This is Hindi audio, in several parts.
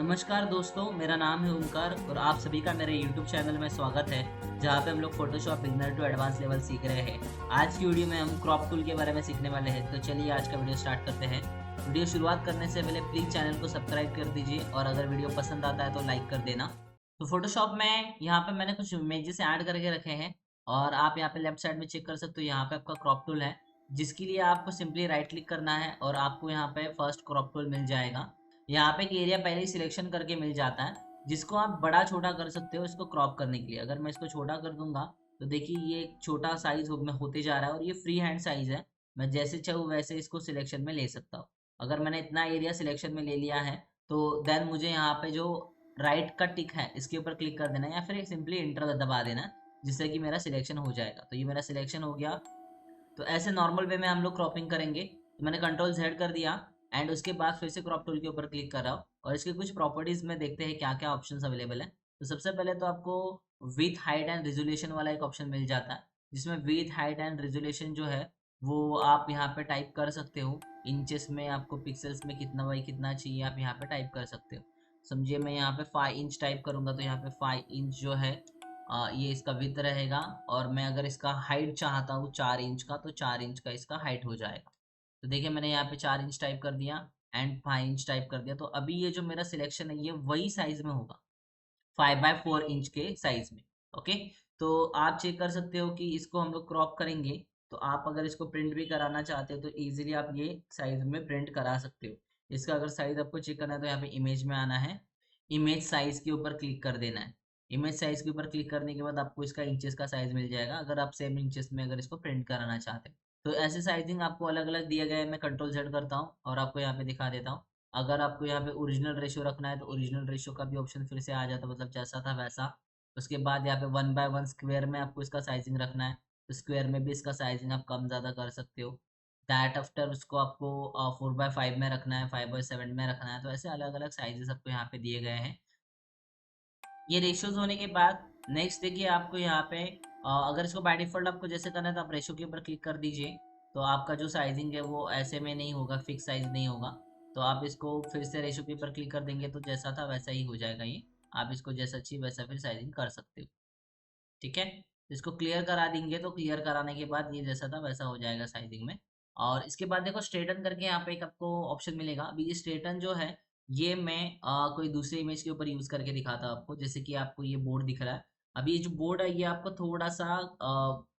नमस्कार दोस्तों, मेरा नाम है ओमकार और आप सभी का मेरे YouTube चैनल में स्वागत है, जहाँ पे हम लोग Photoshop beginner to advance level सीख रहे हैं। आज की वीडियो में हम क्रॉप टूल के बारे में सीखने वाले हैं, तो चलिए आज का वीडियो स्टार्ट करते हैं। वीडियो शुरुआत करने से पहले प्लीज़ चैनल को सब्सक्राइब कर दीजिए और अगर वीडियो पसंद आता है तो लाइक कर देना। तो फोटोशॉप में यहाँ पे मैंने कुछ इमेजेस ऐड करके रखे हैं और आप यहाँ पे लेफ्ट साइड में चेक कर सकते हो। यहाँ पे आपका क्रॉप टूल है, जिसके लिए आपको सिंपली राइट क्लिक करना है और आपको यहाँ पे फर्स्ट क्रॉप टूल मिल जाएगा। यहाँ पे एक एरिया पहले ही सिलेक्शन करके मिल जाता है, जिसको आप बड़ा छोटा कर सकते हो इसको क्रॉप करने के लिए। अगर मैं इसको छोटा कर दूंगा तो देखिए ये एक छोटा साइज में होते जा रहा है और ये फ्री हैंड साइज है। मैं जैसे चाहूँ वैसे इसको सिलेक्शन में ले सकता हूँ। अगर मैंने इतना एरिया सिलेक्शन में ले लिया है तो देन मुझे यहाँ पे जो राइट का टिक है इसके ऊपर क्लिक कर देना है या फिर सिंपली इंटर दबा देना है, जिससे कि मेरा सिलेक्शन हो जाएगा। तो ये मेरा सिलेक्शन हो गया। तो ऐसे नॉर्मल वे में हम लोग क्रॉपिंग करेंगे। तो मैंने कंट्रोल जेड कर दिया एंड उसके बाद फिर से क्रॉप टूल के ऊपर क्लिक कर रहा हूँ और इसके कुछ प्रॉपर्टीज में देखते हैं क्या क्या ऑप्शंस अवेलेबल है। तो सबसे पहले तो आपको विथ हाइट एंड रिजोल्यूशन वाला एक ऑप्शन मिल जाता है, जिसमें विथ हाइट एंड रिजोल्यूशन जो है वो आप यहाँ पे टाइप कर सकते हो। इंचेस में आपको पिक्सल्स में कितना बाई कितना चाहिए आप यहाँ पे टाइप कर सकते हो। समझिए मैं यहाँ पे 5 इंच टाइप करूंगा तो यहाँ पे 5 इंच जो है ये इसका विड्थ रहेगा। और मैं अगर इसका हाइट चाहता हूँ 4 इंच का तो 4 इंच का इसका हाइट हो जाएगा। तो देखिए मैंने यहाँ पे 4 इंच टाइप कर दिया एंड 5 इंच टाइप कर दिया। तो अभी ये जो मेरा सिलेक्शन है ये वही साइज में होगा, 5/4 इंच के साइज में। ओके, तो आप चेक कर सकते हो कि इसको हम लोग क्रॉप करेंगे। तो आप अगर इसको प्रिंट भी कराना चाहते हो तो इजीली आप ये साइज में प्रिंट करा सकते हो। इसका अगर साइज आपको चेक करना है तो यहाँ पे इमेज में आना है, इमेज साइज के ऊपर क्लिक कर देना है। इमेज साइज के ऊपर क्लिक करने के बाद आपको इसका इंचेस का साइज मिल जाएगा, अगर आप सेम इंचेस में अगर इसको प्रिंट कराना चाहते हो। तो ऐसे साइजिंग आपको अलग अलग दिए गए हैं। मैं कंट्रोल जेड करता हूँ और आपको यहाँ पे दिखा देता हूँ। अगर आपको यहाँ पे ओरिजिनल रेशियो रखना है तो ओरिजिनल रेशियो का भी ऑप्शन फिर से आ जाता है, मतलब जैसा था वैसा। उसके बाद यहाँ पे 1/1 स्क्वायर में आपको इसका साइजिंग रखना है तो स्क्वायर में भी इसका साइजिंग आप कम ज़्यादा कर सकते हो। दैट आफ्टर उसको आपको 4/5 में रखना है, 5/7 में रखना है। तो ऐसे अलग अलग साइजेस आपको यहाँ पे दिए गए हैं। ये रेशियोज होने के बाद नेक्स्ट देखिए आपको यहाँ पे अगर इसको बाय डिफॉल्ट आपको जैसे करना है तो आप रेशियो के ऊपर क्लिक कर दीजिए। तो आपका जो साइजिंग है वो ऐसे में नहीं होगा, फिक्स साइज नहीं होगा। तो आप इसको फिर से रेशियो के ऊपर क्लिक कर देंगे तो जैसा था वैसा ही हो जाएगा ये। आप इसको जैसा चाहिए वैसा फिर साइजिंग कर सकते हो। ठीक है, इसको क्लियर करा देंगे तो क्लियर कराने के बाद ये जैसा था वैसा हो जाएगा साइजिंग में। और इसके बाद देखो स्ट्रेटन करके यहाँ पे एक आपको ऑप्शन मिलेगा। अभी ये स्ट्रेटन जो है ये मैं कोई दूसरे इमेज के ऊपर यूज करके दिखाता हूँ आपको। जैसे कि आपको ये बोर्ड दिख रहा है, अभी ये जो बोर्ड है ये आपको थोड़ा सा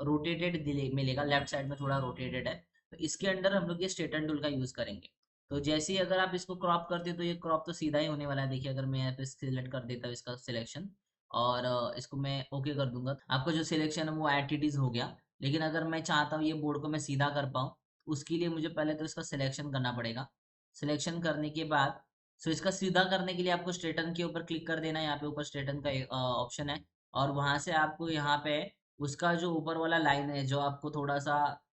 रोटेटेड मिलेगा, लेफ्ट साइड में थोड़ा रोटेटेड है। तो इसके अंदर हम लोग ये स्ट्रेटन टूल का यूज करेंगे। तो जैसे ही अगर आप इसको क्रॉप करते हो तो ये क्रॉप तो सीधा ही होने वाला है। देखिए अगर मैं यहाँ पे सिलेक्ट कर देता हूँ इसका सिलेक्शन और इसको मैं ओके कर दूंगा, आपका जो सिलेक्शन है वो एट इट इज हो गया। लेकिन अगर मैं चाहता हूँ ये बोर्ड को मैं सीधा कर पाऊँ, उसके लिए मुझे पहले तो इसका सिलेक्शन करना पड़ेगा। सिलेक्शन करने के बाद सो इसका सीधा करने के लिए आपको स्ट्रेटन के ऊपर क्लिक कर देना है। यहाँ पे ऊपर स्ट्रेटन का ऑप्शन है और वहां से आपको यहाँ पे उसका जो ऊपर वाला लाइन है जो आपको थोड़ा सा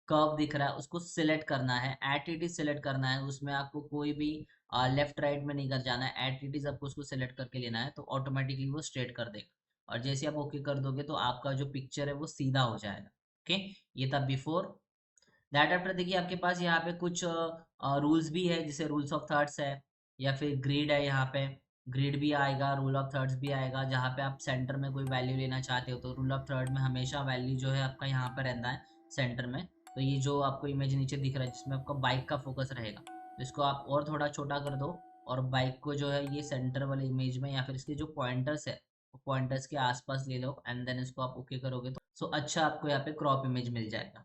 कर्व दिख रहा है उसको सिलेक्ट करना है, एट इट इज सिलेक्ट करना है। उसमें आपको कोई भी लेफ्ट राइट में नहीं कर जाना है, एट इट इज आपको उसको सिलेक्ट करके लेना है तो ऑटोमेटिकली वो स्ट्रेट कर देगा। और जैसे आप ओके कर दोगे तो आपका जो पिक्चर है वो सीधा हो जाएगा। ओके, ये था बिफोर। दैट आफ्टर देखिए आपके पास यहाँ पे कुछ रूल्स भी है, जैसे रूल्स ऑफ थर्ड्स है या फिर ग्रिड है। यहाँ पे ग्रिड भी आएगा, रूल ऑफ थर्ड्स भी आएगा। जहाँ पे आप सेंटर में कोई वैल्यू लेना चाहते हो तो रूल ऑफ थर्ड में हमेशा वैल्यू जो है आपका यहाँ पर रहता है सेंटर में। तो ये जो आपको इमेज नीचे दिख रहा है जिसमें आपका बाइक का फोकस रहेगा, तो इसको आप और थोड़ा छोटा कर दो और बाइक को जो है ये सेंटर वाले इमेज में या फिर इसके जो पॉइंटर्स है पॉइंटर्स के आसपास ले लो एंड देन इसको आप ओके करोगे तो सो अच्छा आपको यहाँ पे क्रॉप इमेज मिल जाएगा।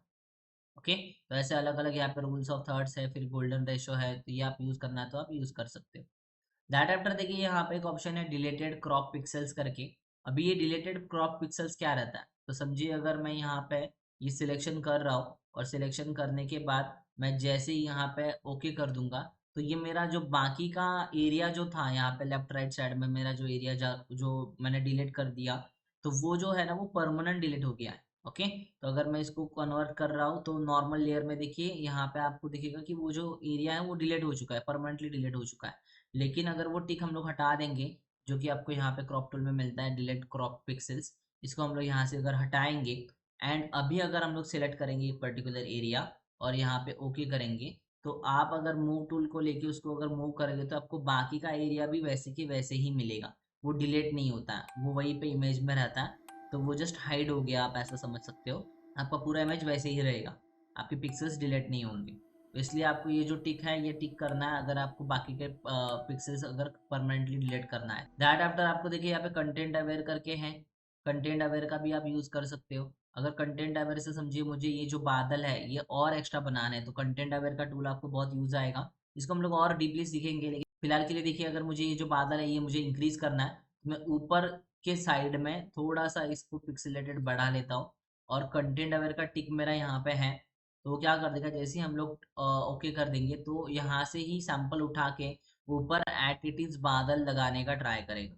ओके, तो ऐसे अलग अलग यहाँ पे रूल्स ऑफ थर्ड्स है, फिर गोल्डन रेशो है, तो ये आप यूज करना है तो आप यूज कर सकते हो। दैट आफ्टर देखिए यहाँ पे एक ऑप्शन है डिलेटेड क्रॉप पिक्सेल्स करके। अभी ये डिलेटेड क्रॉप पिक्सेल्स क्या रहता है, तो समझिए अगर मैं यहाँ पे ये सिलेक्शन कर रहा हूँ और सिलेक्शन करने के बाद मैं जैसे ही यहाँ पे ओके कर दूंगा तो ये मेरा जो बाकी का एरिया जो था यहाँ पे लेफ्ट राइट साइड में मेरा जो एरिया जो मैंने डिलीट कर दिया तो वो जो है ना वो परमानेंट डिलीट हो गया है। ओके, तो अगर मैं इसको कन्वर्ट कर रहा हूँ तो नॉर्मल लेयर में देखिए यहाँ पे आपको दिखेगा कि वो जो एरिया है वो डिलीट हो चुका है, परमानेंटली डिलीट हो चुका है। लेकिन अगर वो टिक हम लोग हटा देंगे जो कि आपको यहाँ पे क्रॉप टूल में मिलता है डिलीट क्रॉप पिक्सेल्स, इसको हम लोग यहाँ से अगर हटाएंगे एंड अभी अगर हम लोग सिलेक्ट करेंगे एक पर्टिकुलर एरिया और यहाँ पे ओके करेंगे तो आप अगर मूव टूल को लेके उसको अगर मूव करेंगे तो आपको बाकी का एरिया भी वैसे के वैसे ही मिलेगा, वो डिलीट नहीं होता है, वो वहीं पे इमेज में रहता है। तो वो जस्ट हाइड हो गया, आप ऐसा समझ सकते हो। आपका पूरा इमेज वैसे ही रहेगा, आपके पिक्सल्स डिलीट नहीं होंगे। तो इसलिए आपको ये जो टिक है ये टिक करना है अगर आपको बाकी के पिक्सल्स अगर परमानेंटली डिलीट करना है। दैट आफ्टर आपको देखिए यहाँ पे कंटेंट अवेयर करके हैं, कंटेंट अवेयर का भी आप यूज कर सकते हो। अगर कंटेंट अवेयर से समझिए मुझे ये जो बादल है ये और एक्स्ट्रा बनाना है, तो कंटेंट अवेयर का टूल आपको बहुत यूज आएगा। इसको हम लोग और डीपली सीखेंगे, लेकिन फिलहाल के लिए देखिए अगर मुझे ये जो बादल है ये मुझे इंक्रीज करना है, तो मैं ऊपर के साइड में थोड़ा सा इसको पिक्सेलेटेड बढ़ा लेता हूँ। और कंटेंट अवेयर का टिक मेरा यहाँ पे है, तो वो क्या कर देगा, जैसे ही हम लोग ओके कर देंगे तो यहाँ से ही सैंपल उठा के ऊपर एट इट इज बादल लगाने का ट्राई करेगा।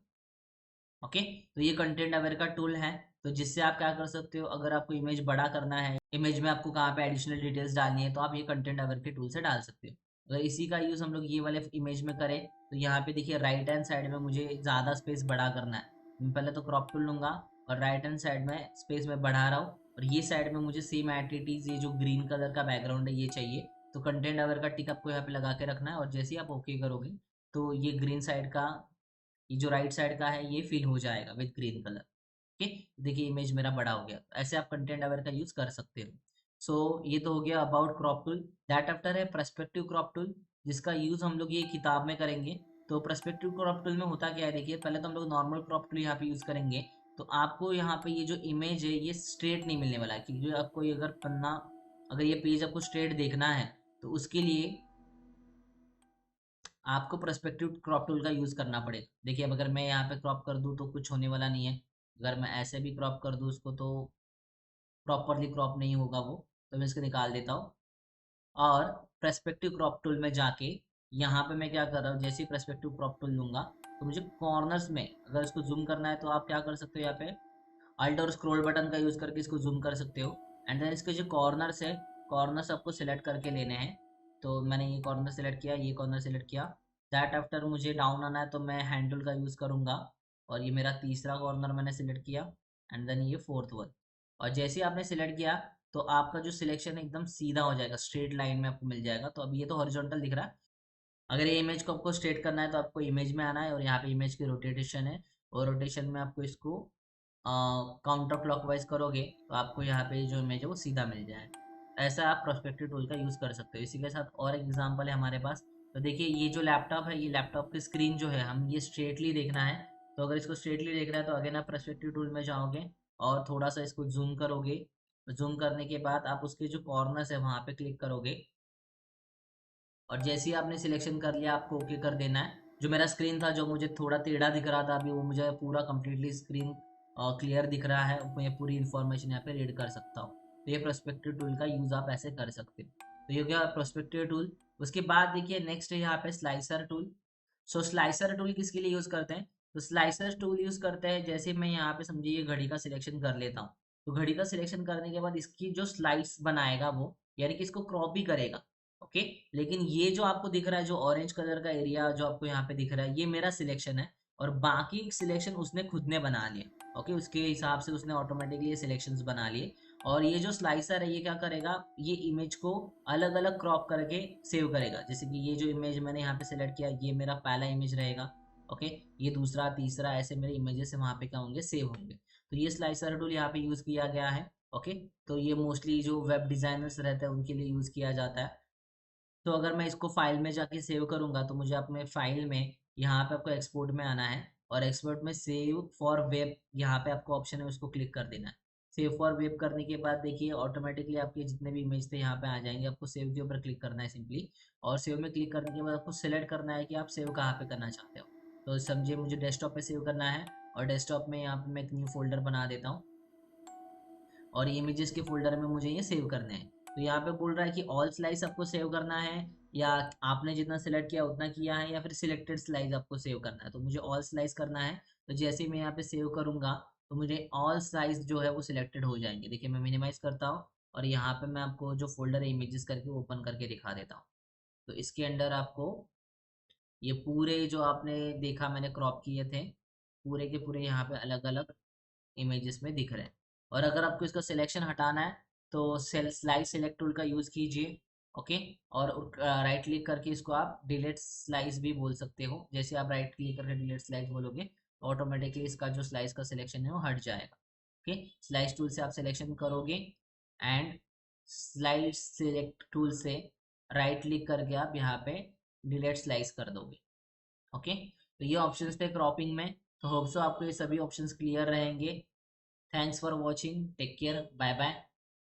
ओके, तो ये कंटेंट अवेयर का टूल है। तो जिससे आप क्या कर सकते हो, अगर आपको इमेज बड़ा करना है, इमेज में आपको कहाँ पे एडिशनल डिटेल्स डालनी है, तो आप ये कंटेंट अवेयर के टूल से डाल सकते हो। अगर इसी का यूज हम लोग ये वाले इमेज में करें, तो यहाँ पे देखिए राइट हैंड साइड में मुझे ज़्यादा स्पेस बड़ा करना है। मैं पहले तो क्रॉप टूल लूंगा और राइट हैंड साइड में स्पेस में बढ़ा रहा हूँ, और ये साइड में मुझे सेम एटिटीज ये जो ग्रीन कलर का बैकग्राउंड है ये चाहिए। तो कंटेंट अवेयर का टिक आपको यहाँ पे लगा के रखना है, और जैसे ही आप ओके करोगे तो ये ग्रीन साइड का, ये जो राइट साइड का है ये फिल हो जाएगा विद ग्रीन कलर। ओके, देखिए इमेज मेरा बड़ा हो गया। ऐसे आप कंटेंट अवेयर का यूज कर सकते हो। सो ये तो हो गया about crop tool. That after है पर्सपेक्टिव क्रॉप टूल, जिसका यूज हम लोग ये किताब में करेंगे। तो पर्सपेक्टिव क्रॉप टूल में होता क्या है, देखिए पहले तो हम लोग नॉर्मल क्रॉप टूल यहाँ पे यूज करेंगे। तो आपको यहाँ पे ये जो इमेज है ये स्ट्रेट नहीं मिलने वाला है, क्योंकि आपको ये अगर पन्ना, अगर ये पेज आपको स्ट्रेट देखना है तो उसके लिए आपको पर्सपेक्टिव क्रॉप टूल का यूज करना पड़ेगा। देखिए अब अगर मैं यहाँ पे क्रॉप कर दूँ तो कुछ होने वाला नहीं है। अगर मैं ऐसे भी क्रॉप कर दूँ उसको तो प्रॉपरली क्रॉप नहीं होगा वो, तो मैं इसको निकाल देता हूँ। और पर्सपेक्टिव क्रॉप टूल में जाके यहाँ पे मैं क्या कर रहा हूँ, जैसे ही पर्सपेक्टिव क्रॉप टूल लूंगा तो मुझे कॉर्नर्स में अगर इसको जूम करना है तो आप क्या कर सकते हो, यहाँ पे अल्ट और स्क्रॉल बटन का यूज करके इसको जूम कर सकते हो। एंड देन इसके जो कॉर्नर्स है, कॉर्नर्स आपको सिलेक्ट करके लेने हैं। तो मैंने ये कॉर्नर सेलेक्ट किया, ये कॉर्नर सेलेक्ट किया। दैट आफ्टर मुझे डाउन आना है तो मैं हैंड टूल का यूज करूंगा, और ये मेरा तीसरा कॉर्नर मैंने सिलेक्ट किया। एंड देन ये फोर्थ वन। और जैसे ही आपने सिलेक्ट किया तो आपका जो सिलेक्शन एकदम सीधा हो जाएगा, स्ट्रेट लाइन में आपको मिल जाएगा। तो अब ये तो हॉरिजॉन्टल दिख रहा है। अगर ये इमेज को आपको स्ट्रेट करना है तो आपको इमेज में आना है, और यहाँ पे इमेज की रोटेशन है, और रोटेशन में आपको इसको काउंटर क्लॉकवाइज करोगे तो आपको यहाँ पे जो इमेज है वो सीधा मिल जाए। ऐसा आप प्रोस्पेक्टिव टूल का यूज़ कर सकते हो। इसी के साथ और एक एग्जांपल है हमारे पास। तो देखिए ये जो लैपटॉप है, ये लैपटॉप की स्क्रीन जो है हम ये स्ट्रेटली देखना है। तो अगर इसको स्ट्रेटली देखना है तो अगेन आप प्रोस्पेक्टिव टूल में जाओगे और थोड़ा सा इसको जूम करोगे। जूम करने के बाद आप उसके जो कॉर्नर्स है वहाँ पे क्लिक करोगे, और जैसे ही आपने सिलेक्शन कर लिया आपको ओके कर देना है। जो मेरा स्क्रीन था जो मुझे थोड़ा टेढ़ा दिख रहा था अभी, वो मुझे पूरा कंप्लीटली स्क्रीन क्लियर दिख रहा है, मैं पूरी इन्फॉर्मेशन यहाँ पे रीड कर सकता हूँ। तो ये प्रोस्पेक्टिव टूल का यूज़ आप ऐसे कर सकते हो। तो ये हो गया प्रोस्पेक्टिव टूल। उसके बाद देखिए नेक्स्ट है यहाँ पे स्लाइसर टूल। सो स्लाइसर टूल किसके लिए यूज़ करते हैं, तो स्लाइसर टूल यूज़ करते हैं जैसे मैं यहाँ पे समझिए ये घड़ी का सिलेक्शन कर लेता हूँ। तो घड़ी का सिलेक्शन करने के बाद इसकी जो स्लाइस बनाएगा वो, यानी कि इसको क्रॉप भी करेगा। ओके, लेकिन ये जो आपको दिख रहा है जो ऑरेंज कलर का एरिया जो आपको यहाँ पे दिख रहा है ये मेरा सिलेक्शन है, और बाकी सिलेक्शन उसने खुद ने बना लिया। ओके, उसके हिसाब से उसने ऑटोमेटिकली ये सिलेक्शंस बना लिए। और ये जो स्लाइसर है ये क्या करेगा, ये इमेज को अलग अलग क्रॉप करके सेव करेगा। जैसे कि ये जो इमेज मैंने यहाँ पे सिलेक्ट किया ये मेरा पहला इमेज रहेगा। ओके, ये दूसरा तीसरा ऐसे मेरे इमेजेस वहाँ पे क्या होंगे, सेव होंगे। तो ये स्लाइसर टूल यहाँ पे यूज़ किया गया है। ओके, तो ये मोस्टली जो वेब डिज़ाइनर्स रहते हैं उनके लिए यूज़ किया जाता है। तो अगर मैं इसको फाइल में जाके सेव करूंगा तो मुझे अपने फाइल में यहाँ पे आपको एक्सपोर्ट में आना है, और एक्सपोर्ट में सेव फॉर वेब यहाँ पे आपको ऑप्शन है उसको क्लिक कर देना है। सेव फॉर वेब करने के बाद देखिए ऑटोमेटिकली आपके जितने भी इमेज थे यहाँ पे आ जाएंगे। आपको सेव के ऊपर क्लिक करना है सिंपली, और सेव में क्लिक करने के बाद आपको सिलेक्ट करना है कि आप सेव कहाँ पे करना चाहते हो। तो समझिए मुझे डेस्कटॉप पे सेव करना है, और डेस्कटॉप में यहाँ पे मैं एक न्यू फोल्डर बना देता हूँ, और इमेजेस के फोल्डर में मुझे ये सेव करने हैं। तो यहाँ पे बोल रहा है कि ऑल स्लाइस आपको सेव करना है, या आपने जितना सिलेक्ट किया उतना किया है, या फिर सिलेक्टेड स्लाइस आपको सेव करना है। तो मुझे ऑल स्लाइस करना है। तो जैसे ही मैं यहाँ पे सेव करूंगा तो मुझे ऑल स्लाइस जो है वो सिलेक्टेड हो जाएंगे। देखिए मैं मिनिमाइज करता हूँ, और यहाँ पे मैं आपको जो फोल्डर है इमेजेस करके ओपन करके दिखा देता हूँ। तो इसके अंदर आपको ये पूरे जो आपने देखा मैंने क्रॉप किए थे पूरे के पूरे यहाँ पे अलग अलग इमेजेस में दिख रहे हैं। और अगर आपको इसका सिलेक्शन हटाना है तो सेल स्लाइड सेलेक्ट टूल का यूज़ कीजिए। ओके। और राइट क्लिक करके इसको आप डिलीट स्लाइस भी बोल सकते हो। जैसे आप राइट क्लिक करके डिलीट स्लाइस बोलोगे ऑटोमेटिकली इसका जो स्लाइस का सिलेक्शन है वो हट जाएगा। ओके, स्लाइस टूल से आप सिलेक्शन करोगे एंड स्लाइड सिलेक्ट टूल से राइट क्लिक करके आप यहाँ पे डिलीट स्लाइस कर दोगे। ओके, तो ये ऑप्शंस थे क्रॉपिंग में। तो होप सो आपको ये सभी ऑप्शंस क्लियर रहेंगे। Thanks for watching, take care, bye bye.